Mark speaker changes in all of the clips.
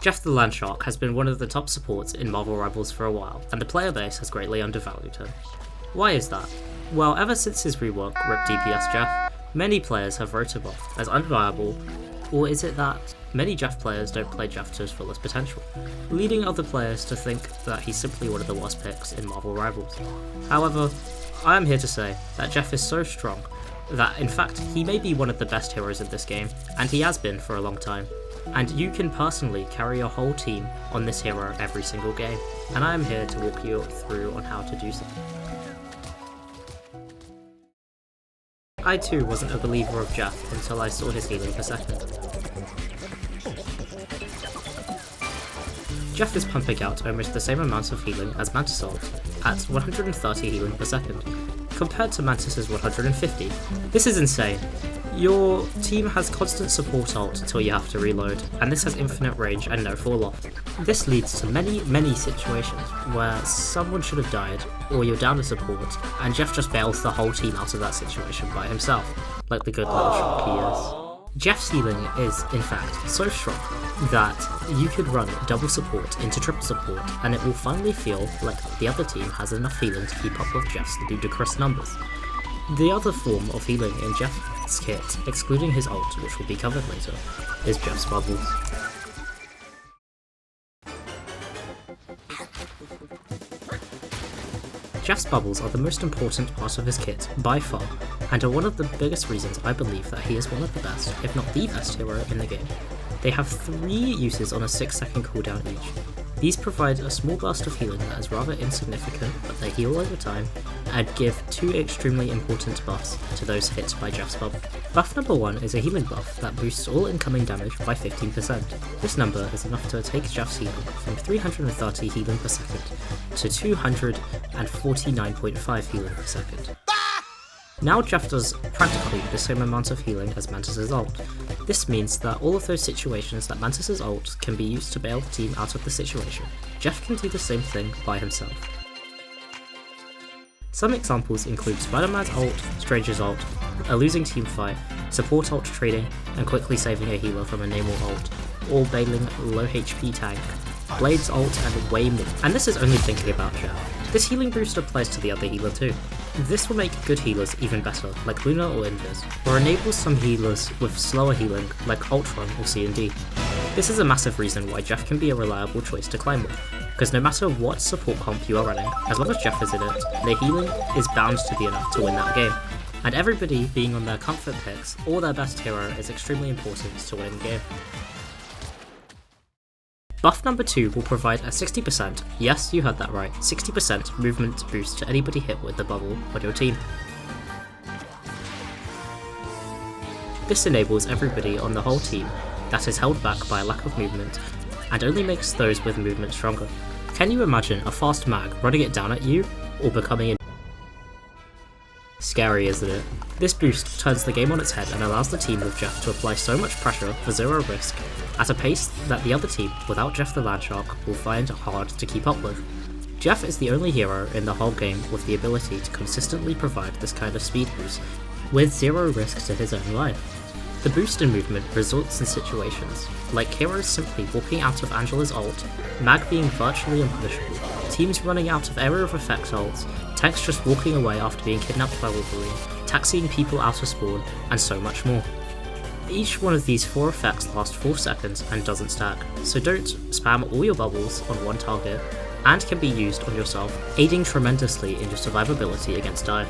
Speaker 1: Jeff the Landshark has been one of the top supports in Marvel Rivals for a while, and the player base has greatly undervalued him. Why is that? Well, ever since his rework, RIP DPS Jeff, many players have wrote him off as unviable, or is it that many Jeff players don't play Jeff to his fullest potential, leading other players to think that he's simply one of the worst picks in Marvel Rivals. However, I am here to say that Jeff is so strong that in fact he may be one of the best heroes in this game, and he has been for a long time. And you can personally carry your whole team on this hero every single game, and I am here to walk you through on how to do so. I too wasn't a believer of Jeff until I saw his healing per second. Jeff is pumping out almost the same amount of healing as Mantis ult, at 130 healing per second, compared to Mantis's 150. This is insane. Your team has constant support ult until you have to reload, and this has infinite range and no fall off. This leads to many situations where someone should have died, or you're down to support, and Jeff just bails the whole team out of that situation by himself, like the good little shark he is. Jeff's healing is, in fact, so strong that you could run double support into triple support, and it will finally feel like the other team has enough healing to keep up with Jeff's ludicrous numbers. The other form of healing in Jeff's kit, excluding his ult, which will be covered later, is Jeff's bubbles. Jeff's bubbles are the most important part of his kit, by far, and are one of the biggest reasons I believe that he is one of the best, if not the best hero in the game. They have 3 uses on a 6-second cooldown each. These provide a small burst of healing that is rather insignificant, but they heal over time, and give 2 extremely important buffs to those hit by Jeff's bubble. Buff number 1 is a healing buff that boosts all incoming damage by 15%. This number is enough to take Jeff's healing from 330 healing per second to 249.5 healing per second. Now Jeff does practically the same amount of healing as Mantis's ult. This means that all of those situations that Mantis's ult can be used to bail the team out of the situation, Jeff can do the same thing by himself. Some examples include Spider-Man's ult, Stranger's ult, a losing team fight, support ult trading, and quickly saving a healer from a Namor ult, or bailing low HP tank, Blade's ult, and way more. And this is only thinking about Jeff. This healing boost applies to the other healer too. This will make good healers even better, like Luna or Invis, or enables some healers with slower healing, like Ultron or C&D. This is a massive reason why Jeff can be a reliable choice to climb with, because no matter what support comp you are running, as long as Jeff is in it, their healing is bound to be enough to win that game. And everybody being on their comfort picks or their best hero is extremely important to winning the game. Buff number 2 will provide a 60%, yes you heard that right, 60% movement boost to anybody hit with the bubble on your team. This enables everybody on the whole team that is held back by a lack of movement, and only makes those with movement stronger. Can you imagine a fast mag running it down at you, or becoming Scary, isn't it? This boost turns the game on its head and allows the team with Jeff to apply so much pressure for 0 risk, at a pace that the other team, without Jeff the Landshark, will find hard to keep up with. Jeff is the only hero in the whole game with the ability to consistently provide this kind of speed boost, with 0 risk to his own life. The boost in movement results in situations like heroes simply walking out of Angela's ult, Mag being virtually unpunishable, teams running out of area of effect ults, tanks just walking away after being kidnapped by Wolverine, taxiing people out of spawn, and so much more. Each one of these 4 effects lasts 4 seconds and doesn't stack, so don't spam all your bubbles on one target, and can be used on yourself, aiding tremendously in your survivability against dive.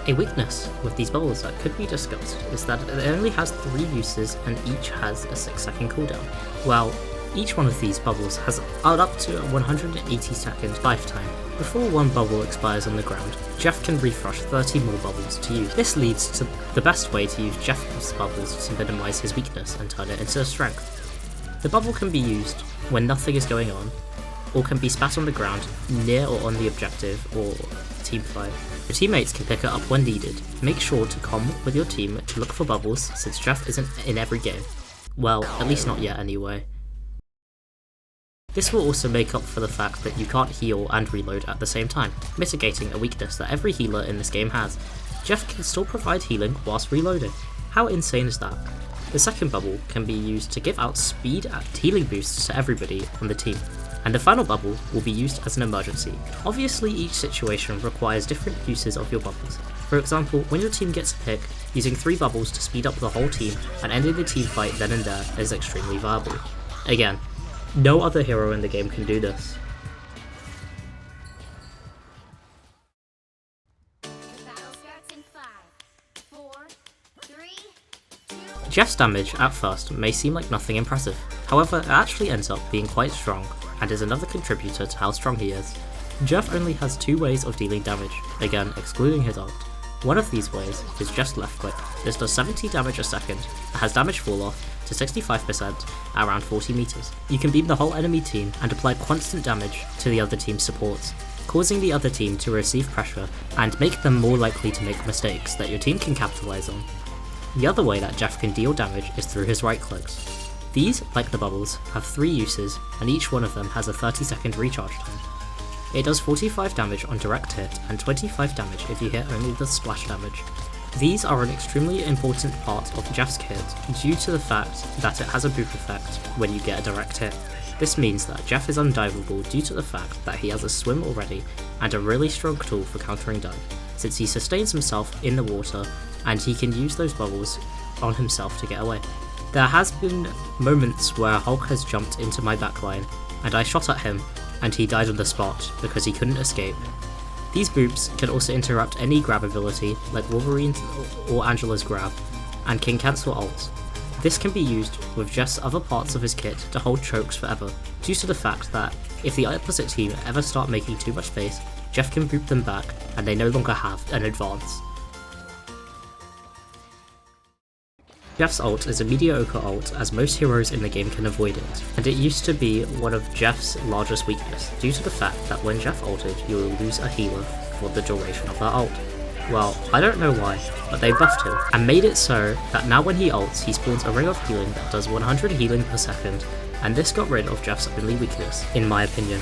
Speaker 1: A weakness with these bubbles that could be discussed is that it only has 3 uses and each has a 6-second cooldown. Well, each one of these bubbles has up to a 180 second lifetime. Before one bubble expires on the ground, Jeff can refresh 30 more bubbles to use. This leads to the best way to use Jeff's bubbles to minimize his weakness and turn it into a strength. The bubble can be used when nothing is going on, or can be spat on the ground near or on the objective or team fight. Your teammates can pick it up when needed. Make sure to come with your team to look for bubbles, since Jeff isn't in every game. Well, at least not yet anyway. This will also make up for the fact that you can't heal and reload at the same time, mitigating a weakness that every healer in this game has. Jeff can still provide healing whilst reloading. How insane is that? The second bubble can be used to give out speed and healing boosts to everybody on the team. And the final bubble will be used as an emergency. Obviously each situation requires different uses of your bubbles. For example, when your team gets a pick, using 3 bubbles to speed up the whole team and ending the team fight then and there is extremely viable. Again, no other hero in the game can do this. Jeff's damage at first may seem like nothing impressive, however it actually ends up being quite strong and is another contributor to how strong he is. Jeff only has 2 ways of dealing damage, again excluding his ult. One of these ways is just left click. This does 70 damage a second, and has damage fall off to 65% at around 40 meters. You can beam the whole enemy team and apply constant damage to the other team's supports, causing the other team to receive pressure and make them more likely to make mistakes that your team can capitalize on. The other way that Jeff can deal damage is through his right clicks. These, like the bubbles, have 3 uses, and each one of them has a 30-second recharge time. It does 45 damage on direct hit and 25 damage if you hit only the splash damage. These are an extremely important part of Jeff's kit due to the fact that it has a boop effect when you get a direct hit. This means that Jeff is undiveable due to the fact that he has a swim already and a really strong tool for countering dive, since he sustains himself in the water and he can use those bubbles on himself to get away. There has been moments where Hulk has jumped into my backline and I shot at him and he died on the spot because he couldn't escape. These boops can also interrupt any grab ability like Wolverine's or Angela's grab and can cancel ults. This can be used with just other parts of his kit to hold chokes forever, due to the fact that if the opposite team ever start making too much space, Jeff can boop them back and they no longer have an advance. Jeff's ult is a mediocre ult as most heroes in the game can avoid it, and it used to be one of Jeff's largest weakness due to the fact that when Jeff ulted you will lose a healer for the duration of that ult. Well, I don't know why, but they buffed him and made it so that now when he ults he spawns a ring of healing that does 100 healing per second, and this got rid of Jeff's only weakness, in my opinion,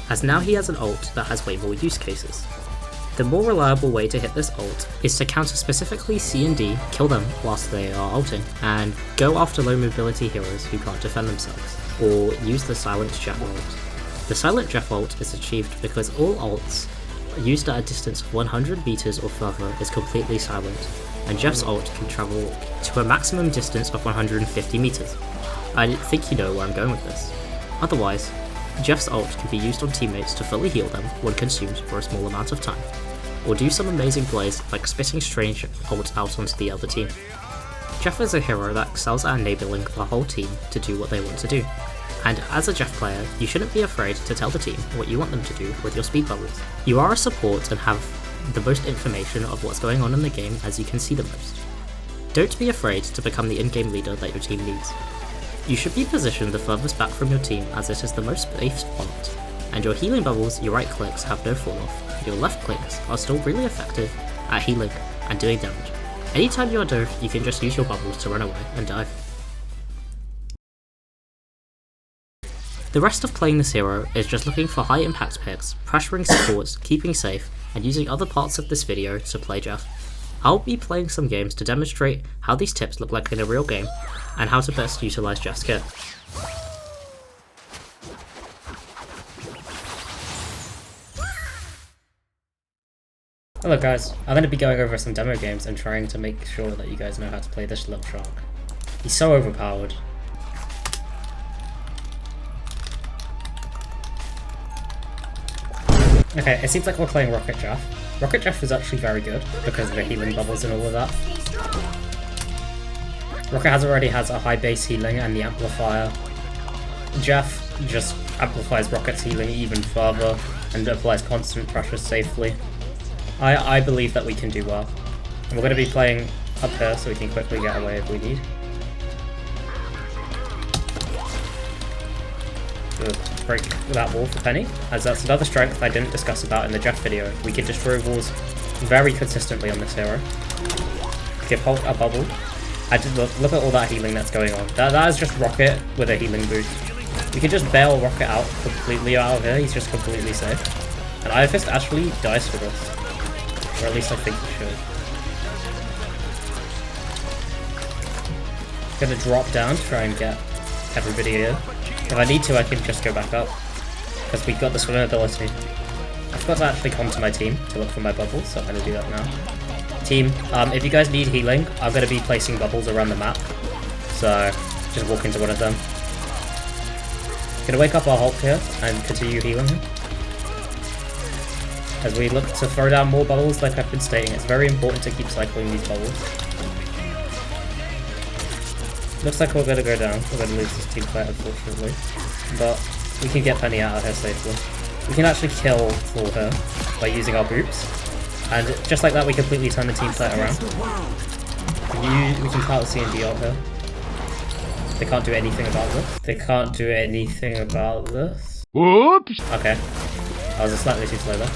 Speaker 1: as now he has an ult that has way more use cases. The more reliable way to hit this ult is to counter specifically C and D, kill them whilst they are ulting, and go after low mobility heroes who can't defend themselves, or use the silent Jeff ult. The silent Jeff ult is achieved because all ults used at a distance of 100 meters or further is completely silent, and Jeff's ult can travel to a maximum distance of 150 meters. I think you know where I'm going with this. Otherwise, Jeff's ult can be used on teammates to fully heal them when consumed for a small amount of time, or do some amazing plays like spitting strange ult out onto the other team. Jeff is a hero that excels at enabling the whole team to do what they want to do, and as a Jeff player, you shouldn't be afraid to tell the team what you want them to do with your speed bubbles. You are a support and have the most information of what's going on in the game as you can see the most. Don't be afraid to become the in-game leader that your team needs. You should be positioned the furthest back from your team as it is the most safe spot, and your healing bubbles, your right clicks have no fall off, your left clicks are still really effective at healing and doing damage. Anytime you are dove, you can just use your bubbles to run away and dive. The rest of playing this hero is just looking for high impact picks, pressuring supports, keeping safe, and using other parts of this video to play Jeff. I'll be playing some games to demonstrate how these tips look like in a real game, and how to best utilise Jeff's kit. Hello guys, I'm going to be going over some demo games and trying to make sure that you guys know how to play this little shark. He's so overpowered. Okay, it seems like we're playing Rocket Jeff. Rocket Jeff is actually very good because of the healing bubbles and all of that. Rocket already has a high base healing and the amplifier. Jeff just amplifies Rocket's healing even further and applies constant pressure safely. I believe that we can do well. And we're going to be playing up here so we can quickly get away if we need. Break that wall for Penny, as that's another strength I didn't discuss about in the Jeff video. We can destroy walls very consistently on this hero. Give Hulk a bubble. Look at all that healing that's going on. That is just Rocket with a healing boost. We can just bail Rocket out completely out of here, he's just completely safe. And Iron Fist actually dies for this. Or at least I think he should. Gonna drop down to try and get everybody here. If I need to, I can just go back up. Because we've got the swim ability. I forgot to actually come to my team to look for my bubbles, so I'm gonna do that now. Team, if you guys need healing, I'm gonna be placing bubbles around the map. So, just walk into one of them. Gonna wake up our Hulk here and continue healing him. As we look to throw down more bubbles, like I've been stating, it's very important to keep cycling these bubbles. Looks like we're gonna go down. We're gonna lose this team fight, unfortunately. But we can get Penny out of here safely. We can actually kill Thor here by using our groups. And just like that, we completely turn the team fight around. We can counter C&D out here. They can't do anything about this. They can't do anything about this.
Speaker 2: Whoops!
Speaker 1: Okay. I was slightly too slow there.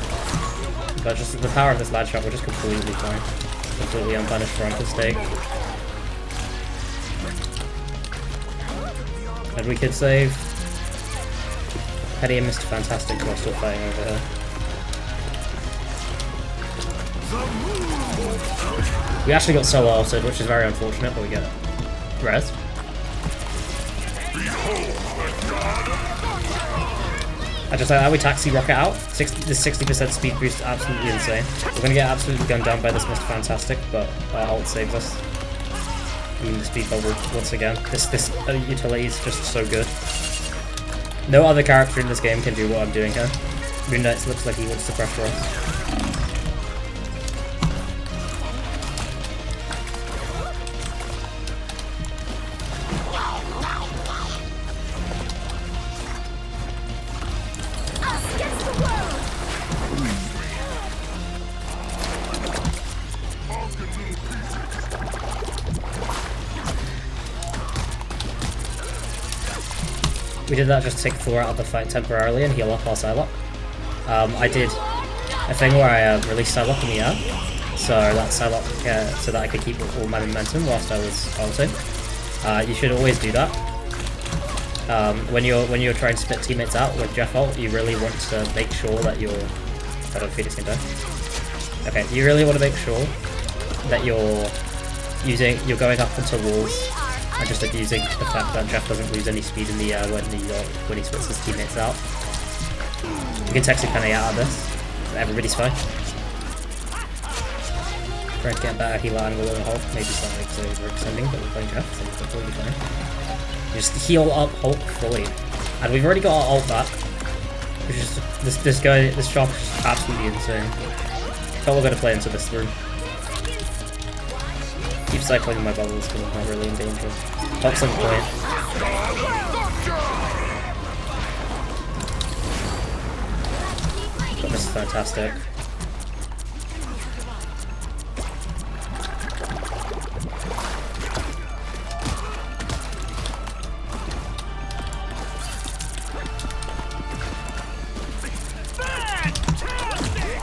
Speaker 1: But just the power of this lad shot, we're just completely fine. Completely unpunished for our mistake. And we could save. Petty and Mr. Fantastic are still fighting over here. We actually got solo ulted, which is very unfortunate, but we get it. Res. I just like that we taxi rocket out. The 60% speed boost is absolutely insane. We're gonna get absolutely gunned down by this Mr. Fantastic, but our ult saves us. I mean, the speed bubble once again. This utility is just so good. No other character in this game can do what I'm doing here. Moon Knight looks like he wants to pressure us. We did that just to take Thor out of the fight temporarily and heal up our Psylocke. I did a thing where I released Psylocke in the air, so that Psylocke, so that I could keep all my momentum whilst I was ulting. You should always do that. When you're trying to split teammates out with Jeff ult, you really want to make sure that you're. Hold on, Phoenix can die. Okay, you really want to make sure that you're going up into walls. And just abusing the fact that Jeff doesn't lose any speed in the air when he splits his teammates out. We can taxi Penny out of this. Everybody's fine. Trying to get a better healer angle on the Hulk. Maybe slightly overextending, but we're playing Jeff, so we're completely fine. Just heal up Hulk fully. And we've already got our ult back. Which is this shop is just absolutely insane. But we're gonna play into this through. Keep cycling my bubbles because I'm not really in danger. Hulk's on point. But this is fantastic.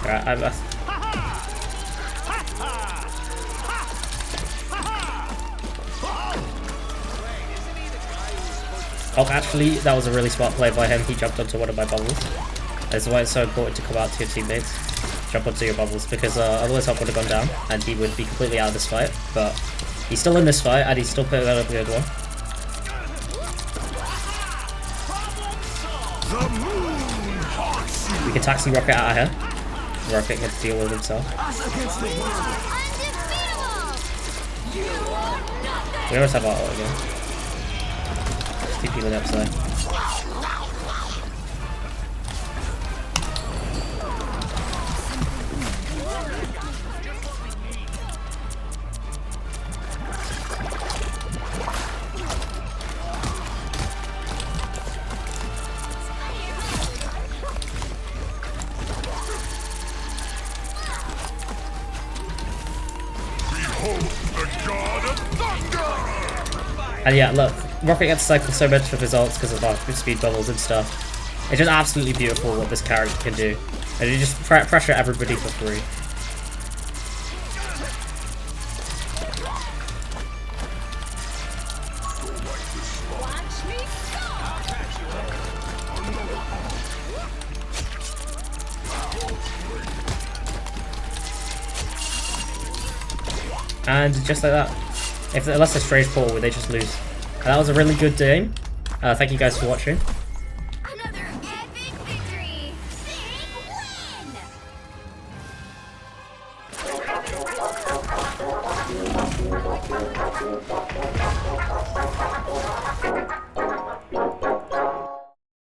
Speaker 1: Alright, Oh, actually, that was a really smart play by him. He jumped onto one of my bubbles. That's why it's so important to come out to your teammates. Jump onto your bubbles, because otherwise Hulk would have gone down, and he would be completely out of this fight. But he's still in this fight, and he's still putting out a good one. We can taxi Rocket out of here. Rocket gets to deal with himself. We almost have our ult again. Keep healing upside. And yeah, look, Rocket gets cycled so much of his ults because of our speed bubbles and stuff. It's just absolutely beautiful what this character can do. And you just pressure everybody for free. And just like that, Unless they Strange Portal, they just lose. That was a really good game. Thank you guys for watching.
Speaker 2: Another epic victory! Big win!